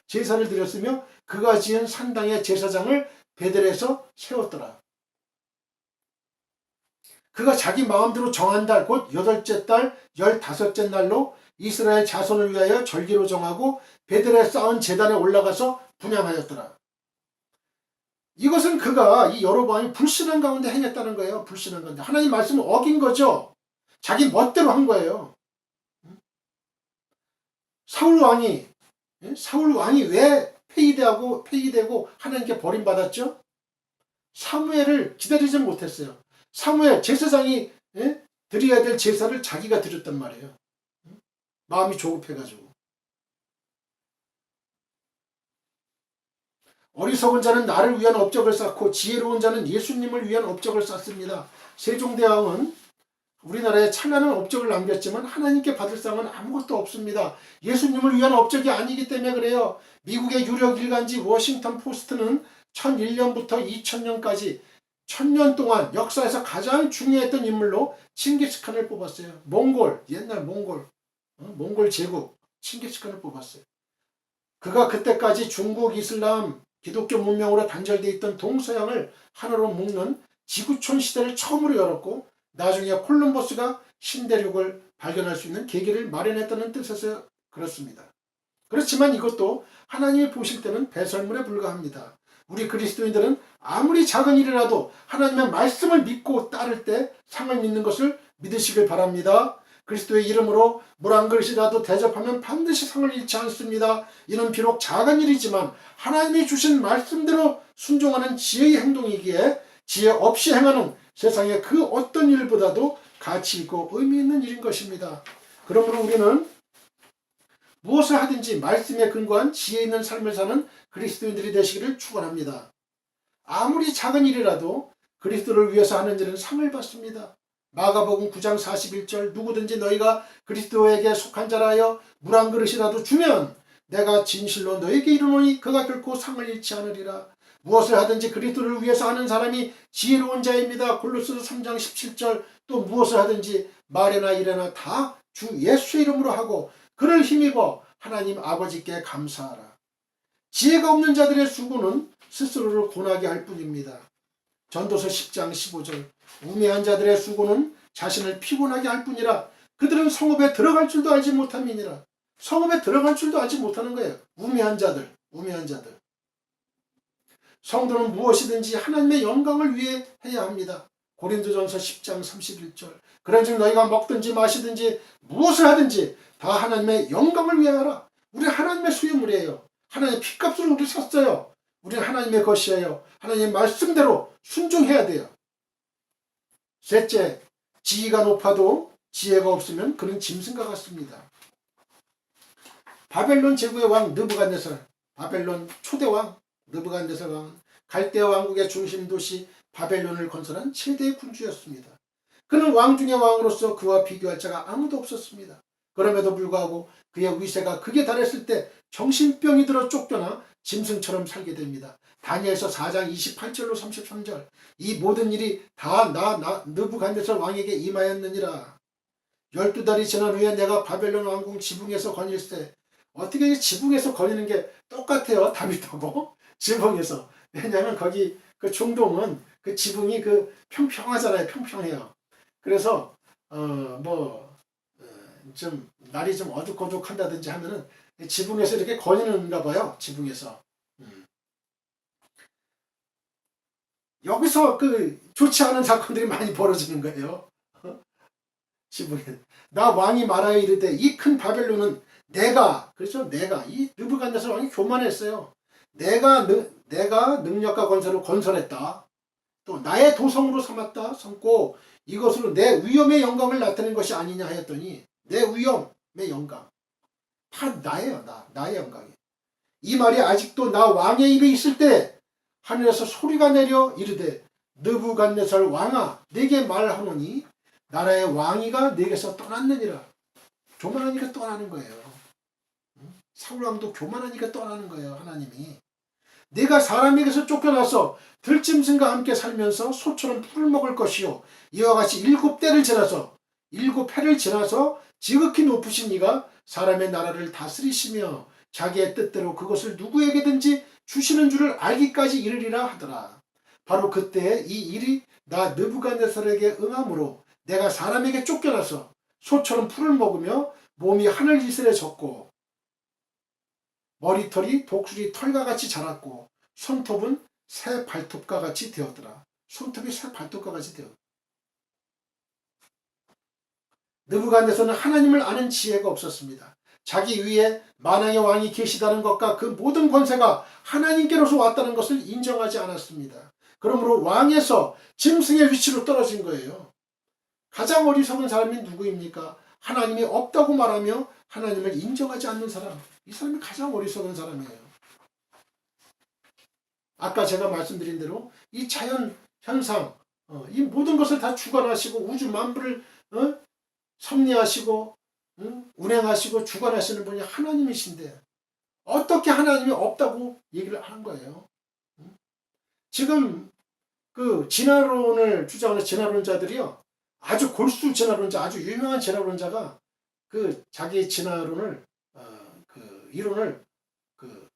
제사를 드렸으며 그가 지은 산당의 제사장을 베델에서 세웠더라. 그가 자기 마음대로 정한 달, 곧 8째 달 15째 날로 이스라엘 자손을 위하여 절기로 정하고 베델에 쌓은 제단에 올라가서 분향하였더라. 이것은 그가 이 여로보암이 불신한 가운데 행했다는 거예요. 불신한 가운데. 하나님 말씀을 어긴 거죠. 자기 멋대로 한 거예요. 사울 왕이 왜 폐위되고 하나님께 버림받았죠? 사무엘을 기다리지 못했어요. 사무엘 제사장이 드려야 될 제사를 자기가 드렸단 말이에요. 마음이 조급해가지고. 어리석은 자는 나를 위한 업적을 쌓고 지혜로운 자는 예수님을 위한 업적을 쌓습니다. 세종대왕은 우리나라에 찬란한 업적을 남겼지만 하나님께 받을 상은 아무것도 없습니다. 예수님을 위한 업적이 아니기 때문에 그래요. 미국의 유력 일간지 워싱턴 포스트는 1001년부터 2000년까지 1000년 동안 역사에서 가장 중요했던 인물로 칭기스칸을 뽑았어요. 옛날 몽골 제국 칭기스칸을 뽑았어요. 그가 그때까지 중국 이슬람 기독교 문명으로 단절되어 있던 동서양을 하나로 묶는 지구촌 시대를 처음으로 열었고 나중에 콜럼버스가 신대륙을 발견할 수 있는 계기를 마련했다는 뜻에서 그렇습니다. 그렇지만 이것도 하나님이 보실 때는 배설물에 불과합니다. 우리 그리스도인들은 아무리 작은 일이라도 하나님의 말씀을 믿고 따를 때 상을 믿는 것을 믿으시길 바랍니다. 그리스도의 이름으로 물 한 그릇이라도 대접하면 반드시 상을 잃지 않습니다. 이는 비록 작은 일이지만 하나님이 주신 말씀대로 순종하는 지혜의 행동이기에 지혜 없이 행하는 세상의 그 어떤 일보다도 가치 있고 의미 있는 일인 것입니다. 그러므로 우리는 무엇을 하든지 말씀에 근거한 지혜 있는 삶을 사는 그리스도인들이 되시기를 축원합니다. 아무리 작은 일이라도 그리스도를 위해서 하는 일은 상을 받습니다. 마가복음 9장 41절 누구든지 너희가 그리스도에게 속한 자라 하여 물 한 그릇이라도 주면 내가 진실로 너에게 이르노니 그가 결코 상을 잃지 않으리라. 무엇을 하든지 그리스도를 위해서 하는 사람이 지혜로운 자입니다. 골로새서 3장 17절 또 무엇을 하든지 말이나 일이나 다 주 예수의 이름으로 하고 그를 힘입어 하나님 아버지께 감사하라. 지혜가 없는 자들의 수고는 스스로를 고나게 할 뿐입니다. 전도서 10장 15절 우매한 자들의 수고는 자신을 피곤하게 할 뿐이라 그들은 성읍에 들어갈 줄도 알지 못함이니라. 성읍에 들어갈 줄도 알지 못하는 거예요. 우매한 자들. 성도는 무엇이든지 하나님의 영광을 위해 해야 합니다. 고린도전서 10장 31절 그런즉 너희가 먹든지 마시든지 무엇을 하든지 다 하나님의 영광을 위해 하라. 우리는 하나님의 소유물이에요. 하나님의 피값으로 우리를 샀어요. 우리는 하나님의 것이에요. 하나님의 말씀대로 순종해야 돼요. 셋째, 지위가 높아도 지혜가 없으면 그는 짐승과 같습니다. 바벨론 제국의 왕 느부갓네살, 바벨론 초대왕 느부갓네살 왕은 갈대아 왕국의 중심 도시 바벨론을 건설한 최대의 군주였습니다. 그는 왕 중의 왕으로서 그와 비교할 자가 아무도 없었습니다. 그럼에도 불구하고 그의 위세가 극에 달했을 때 정신병이 들어 쫓겨나 짐승처럼 살게 됩니다. 다니엘서 4장 28절로 33절 이 모든 일이 다 느부갓네살 왕에게 임하였느니라. 12달이 지난 후에 내가 바벨론 왕궁 지붕에서 거닐세. 어떻게 지붕에서 거니는 게 똑같아요. 다윗하고 지붕에서. 왜냐하면 거기 그 중동은 그 지붕이 그 평평하잖아요. 평평해요. 그래서 좀 날이 좀 어둑어둑한다든지 하면은 지붕에서 이렇게 거니는가 봐요. 지붕에서. 여기서 그 좋지 않은 사건들이 많이 벌어지는 거예요. 지붕에. 나 왕이 말하여 이르되 이 큰 바벨론은 내가 이 느부갓네살 왕이 교만했어요. 내가 능력과 건설을 건설했다. 또 나의 도성으로 삼고 이것으로 내 위엄의 영광을 나타낸 것이 아니냐 하였더니 내 위엄의 영광 다 나예요. 나의 영광이에요. 이 말이 아직도 나 왕의 입에 있을 때 하늘에서 소리가 내려 이르되 느부갓네살 왕아 내게 말하노니 나라의 왕위가 내게서 떠났느니라. 교만하니까 떠나는 거예요. 사울왕도 교만하니까 떠나는 거예요. 하나님이. 내가 사람에게서 쫓겨나서 들짐승과 함께 살면서 소처럼 풀을 먹을 것이요 이와 같이 7해를 지나서 지극히 높으신 이가 사람의 나라를 다스리시며 자기의 뜻대로 그것을 누구에게든지 주시는 줄을 알기까지 이르리라 하더라. 바로 그때 이 일이 나 느부갓네살에게 응함으로 내가 사람에게 쫓겨나서 소처럼 풀을 먹으며 몸이 하늘 이슬에 젖고 머리털이 독수리 털과 같이 자랐고 손톱은 새 발톱과 같이 되었더라. 손톱이 새 발톱과 같이 되었더라. 느부갓네살은 하나님을 아는 지혜가 없었습니다. 자기 위에 만왕의 왕이 계시다는 것과 그 모든 권세가 하나님께로서 왔다는 것을 인정하지 않았습니다. 그러므로 왕에서 짐승의 위치로 떨어진 거예요. 가장 어리석은 사람이 누구입니까? 하나님이 없다고 말하며 하나님을 인정하지 않는 사람. 이 사람이 가장 어리석은 사람이에요. 아까 제가 말씀드린 대로 이 자연 현상, 이 모든 것을 다 주관하시고 우주 만물을 섭리하시고 운행하시고 주관하시는 분이 하나님이신데 어떻게 하나님이 없다고 얘기를 하는 거예요. 지금 그 진화론을 주장하는 진화론자들이요, 아주 골수 진화론자, 아주 유명한 진화론자가 그 자기 진화론을 그 이론을 그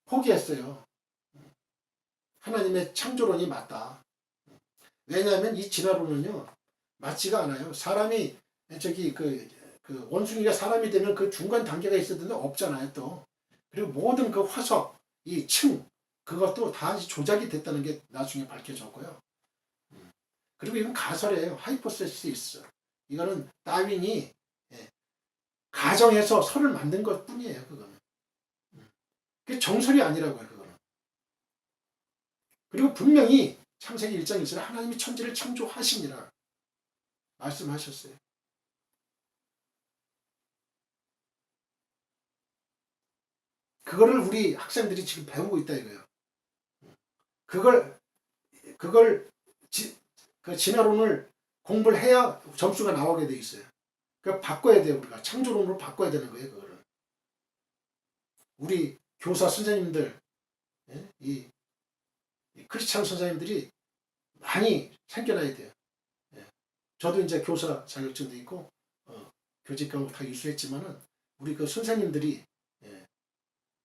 포기했어요. 하나님의 창조론이 맞다. 왜냐하면 이 진화론은요 맞지가 않아요. 사람이 저기 그 원숭이가 사람이 되면 그 중간 단계가 있어야 되는데 없잖아요 또. 그리고 모든 그 화석, 이 층, 그것도 다 조작이 됐다는 게 나중에 밝혀졌고요. 그리고 이건 가설이에요. 하이포테시스. 이거는 다윈이 가정해서 설을 만든 것 뿐이에요. 그거는. 그게 정설이 아니라고요. 그거는. 그리고 분명히 창세기 1장 1절에 하나님이 천지를 창조하시니라 말씀하셨어요. 그거를 우리 학생들이 지금 배우고 있다 이거예요. 그 진화론을 공부를 해야 점수가 나오게 돼 있어요. 그러니까 바꿔야 돼요. 우리가 창조론으로 바꿔야 되는 거예요. 그거를. 우리 교사 선생님들, 이 크리스찬 선생님들이 많이 생겨나야 돼요. 저도 이제 교사 자격증도 있고 교직 과목 다 이수했지만은 우리 그 선생님들이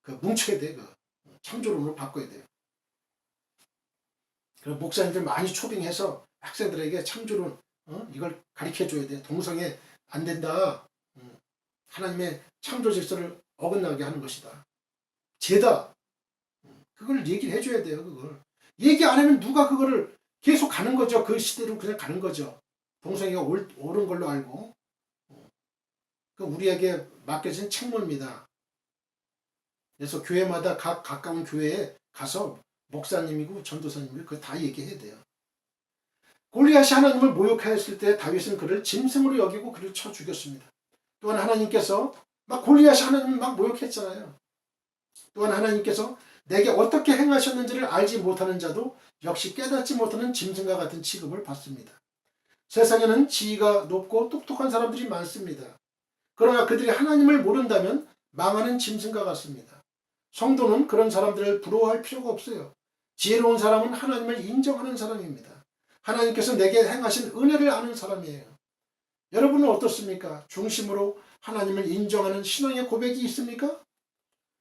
그 뭉쳐야 돼. 그 창조론으로 바꿔야 돼요. 그리고 목사님들 많이 초빙해서 학생들에게 창조론 이걸 가르쳐 줘야 돼. 동성애 안 된다. 하나님의 창조 질서를 어긋나게 하는 것이다. 죄다. 그걸 얘기를 해줘야 돼요. 그걸 얘기 안 하면 누가 그거를 계속 가는 거죠. 그 시대로 그냥 가는 거죠. 동성애가 옳은 걸로 알고. 그 우리에게 맡겨진 책무입니다. 그래서 교회마다 가까운 교회에 가서 목사님이고 전도사님이고 그거 다 얘기해야 돼요. 골리앗이 하나님을 모욕하였을 때 다윗은 그를 짐승으로 여기고 그를 쳐 죽였습니다. 또한 하나님께서 골리앗이 하나님을 막 모욕했잖아요. 또한 하나님께서 내게 어떻게 행하셨는지를 알지 못하는 자도 역시 깨닫지 못하는 짐승과 같은 취급을 받습니다. 세상에는 지위가 높고 똑똑한 사람들이 많습니다. 그러나 그들이 하나님을 모른다면 망하는 짐승과 같습니다. 성도는 그런 사람들을 부러워할 필요가 없어요. 지혜로운 사람은 하나님을 인정하는 사람입니다. 하나님께서 내게 행하신 은혜를 아는 사람이에요. 여러분은 어떻습니까? 중심으로 하나님을 인정하는 신앙의 고백이 있습니까?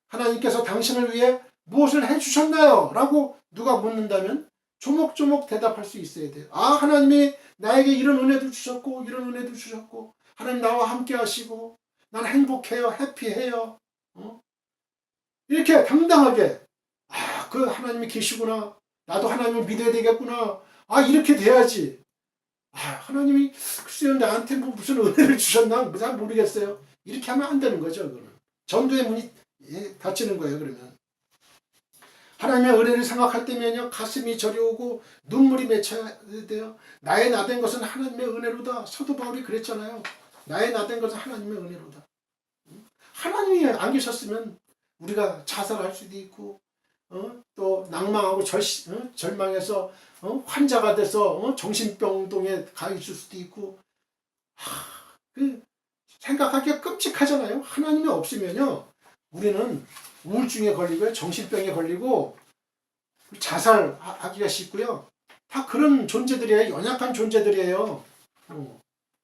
하나님께서 당신을 위해 무엇을 해주셨나요? 라고 누가 묻는다면 조목조목 대답할 수 있어야 돼요. 아, 하나님이 나에게 이런 은혜도 주셨고 이런 은혜도 주셨고 하나님 나와 함께 하시고 난 행복해요. 해피해요. 이렇게 당당하게 그 하나님이 계시구나. 나도 하나님을 믿어야 되겠구나. 이렇게 돼야지. 하나님이 글쎄요 나한테 무슨 은혜를 주셨나 잘 모르겠어요. 이렇게 하면 안 되는 거죠. 그거는. 전도의 문이 닫히는 거예요. 그러면 하나님의 은혜를 생각할 때면요 가슴이 저려오고 눈물이 맺혀야 돼요. 나의 나된 것은 하나님의 은혜로다. 사도 바울이 그랬잖아요. 나의 나된 것은 하나님의 은혜로다. 하나님이 안 계셨으면 우리가 자살할 수도 있고 또 낭망하고 절망해서 환자가 돼서 정신병동에 가 있을 수도 있고 생각하기가 끔찍하잖아요. 하나님이 없으면요 우리는 우울증에 걸리고 정신병에 걸리고 자살하기가 쉽고요. 다 그런 존재들이에요. 연약한 존재들이에요.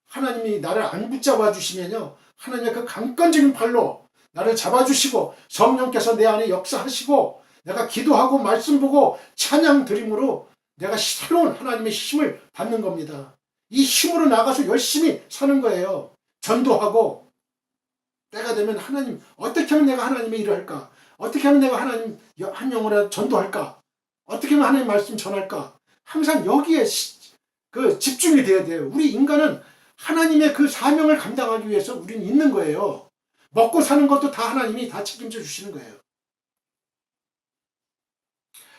하나님이 나를 안 붙잡아 주시면요 하나님의 그 강권적인 팔로 나를 잡아주시고 성령께서 내 안에 역사하시고 내가 기도하고 말씀 보고 찬양 드림으로 내가 새로운 하나님의 힘을 받는 겁니다. 이 힘으로 나가서 열심히 사는 거예요. 전도하고 때가 되면 하나님 어떻게 하면 내가 하나님의 일을 할까? 어떻게 하면 내가 하나님 한 영혼에 전도할까? 어떻게 하면 하나님 말씀 전할까? 항상 여기에 집중이 돼야 돼요. 우리 인간은 하나님의 그 사명을 감당하기 위해서 우리는 있는 거예요. 먹고 사는 것도 다 하나님이 다 책임져 주시는 거예요.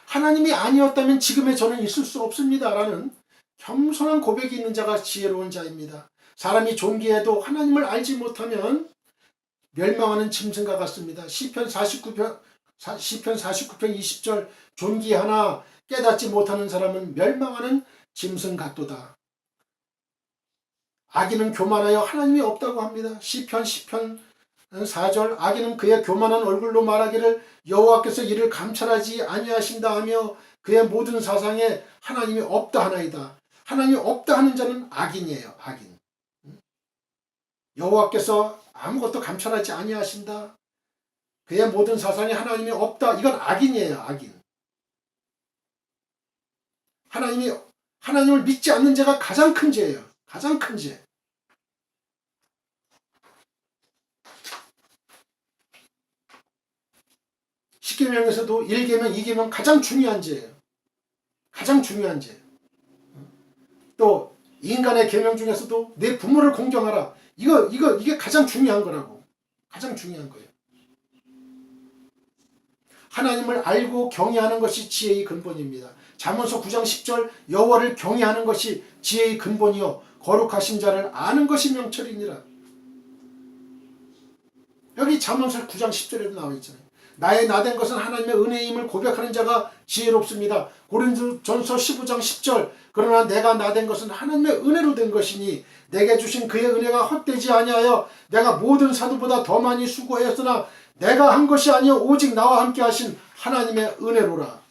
하나님이 아니었다면 지금의 저는 있을 수 없습니다. 라는 겸손한 고백이 있는 자가 지혜로운 자입니다. 사람이 존귀해도 하나님을 알지 못하면 멸망하는 짐승과 같습니다. 시편 49편 20절 존귀하나 깨닫지 못하는 사람은 멸망하는 짐승 같도다. 악인은 교만하여 하나님이 없다고 합니다. 시편 4절 악인은 그의 교만한 얼굴로 말하기를 여호와께서 이를 감찰하지 아니하신다 하며 그의 모든 사상에 하나님이 없다 하나이다. 하나님이 없다 하는 자는 악인이에요. 악인. 여호와께서 아무것도 감찰하지 아니하신다. 그의 모든 사상에 하나님이 없다. 이건 악인이에요. 악인. 하나님을 믿지 않는 죄가 가장 큰 죄예요. 가장 큰 죄. 십계명에서도 1계명, 2계명 가장 중요한 죄예요. 가장 중요한 죄. 또 인간의 계명 중에서도 내 부모를 공경하라. 이게 가장 중요한 거라고. 가장 중요한 거예요. 하나님을 알고 경외하는 것이 지혜의 근본입니다. 잠언서 9장 10절 여호와를 경외하는 것이 지혜의 근본이요 거룩하신 자를 아는 것이 명철이니라. 여기 잠언서 9장 10절에도 나와 있잖아요. 나의 나된 것은 하나님의 은혜임을 고백하는 자가 지혜롭습니다. 고린도전서 15장 10절 그러나 내가 나된 것은 하나님의 은혜로 된 것이니 내게 주신 그의 은혜가 헛되지 아니하여 내가 모든 사도보다 더 많이 수고하였으나 내가 한 것이 아니요 오직 나와 함께 하신 하나님의 은혜로라.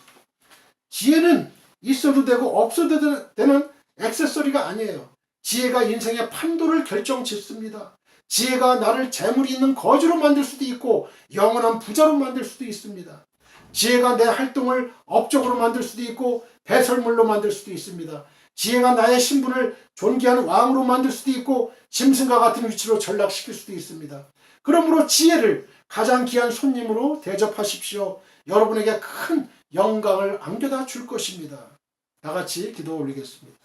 지혜는 있어도 되고 없어도 되는 액세서리가 아니에요. 지혜가 인생의 판도를 결정짓습니다. 지혜가 나를 재물이 있는 거지로 만들 수도 있고 영원한 부자로 만들 수도 있습니다. 지혜가 내 활동을 업적으로 만들 수도 있고 배설물로 만들 수도 있습니다. 지혜가 나의 신분을 존귀한 왕으로 만들 수도 있고 짐승과 같은 위치로 전락시킬 수도 있습니다. 그러므로 지혜를 가장 귀한 손님으로 대접하십시오. 여러분에게 큰 영광을 안겨다 줄 것입니다. 다같이 기도 올리겠습니다.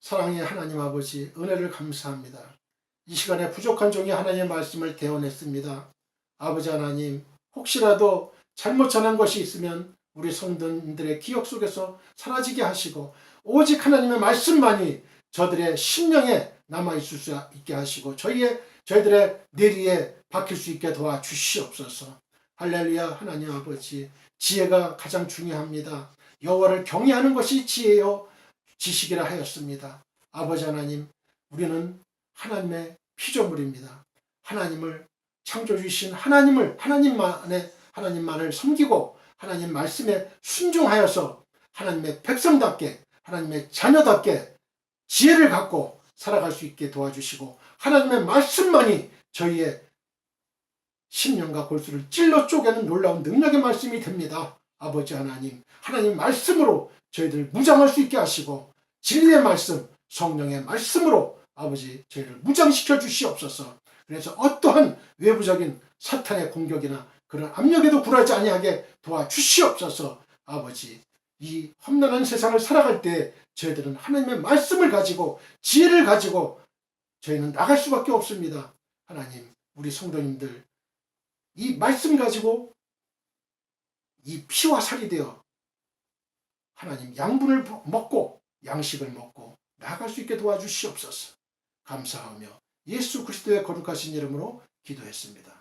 사랑의 하나님 아버지 은혜를 감사합니다. 이 시간에 부족한 종이 하나님의 말씀을 대언했습니다. 아버지 하나님 혹시라도 잘못 전한 것이 있으면 우리 성도님들의 기억 속에서 사라지게 하시고 오직 하나님의 말씀만이 저들의 심령에 남아있을 수 있게 하시고 저희들의 뇌리에 박힐 수 있게 도와주시옵소서. 할렐루야. 하나님 아버지 지혜가 가장 중요합니다. 여호와를 경외하는 것이 지혜요 지식이라 하였습니다. 아버지 하나님 우리는 하나님의 피조물입니다. 하나님을 창조주신 하나님만을 섬기고 하나님 말씀에 순종하여서 하나님의 백성답게 하나님의 자녀답게 지혜를 갖고 살아갈 수 있게 도와주시고 하나님의 말씀만이 저희의 심령과 골수를 찔러 쪼개는 놀라운 능력의 말씀이 됩니다. 아버지 하나님 말씀으로 저희들 무장할 수 있게 하시고 진리의 말씀 성령의 말씀으로 아버지 저희를 무장시켜 주시옵소서. 그래서 어떠한 외부적인 사탄의 공격이나 그런 압력에도 굴하지 아니하게 도와주시옵소서. 아버지 이 험난한 세상을 살아갈 때 저희들은 하나님의 말씀을 가지고 지혜를 가지고 저희는 나갈 수밖에 없습니다. 하나님 우리 성도님들 이 말씀 가지고 이 피와 살이 되어 하나님 양분을 먹고 양식을 먹고 나아갈 수 있게 도와주시옵소서. 감사하며 예수 그리스도의 거룩하신 이름으로 기도했습니다.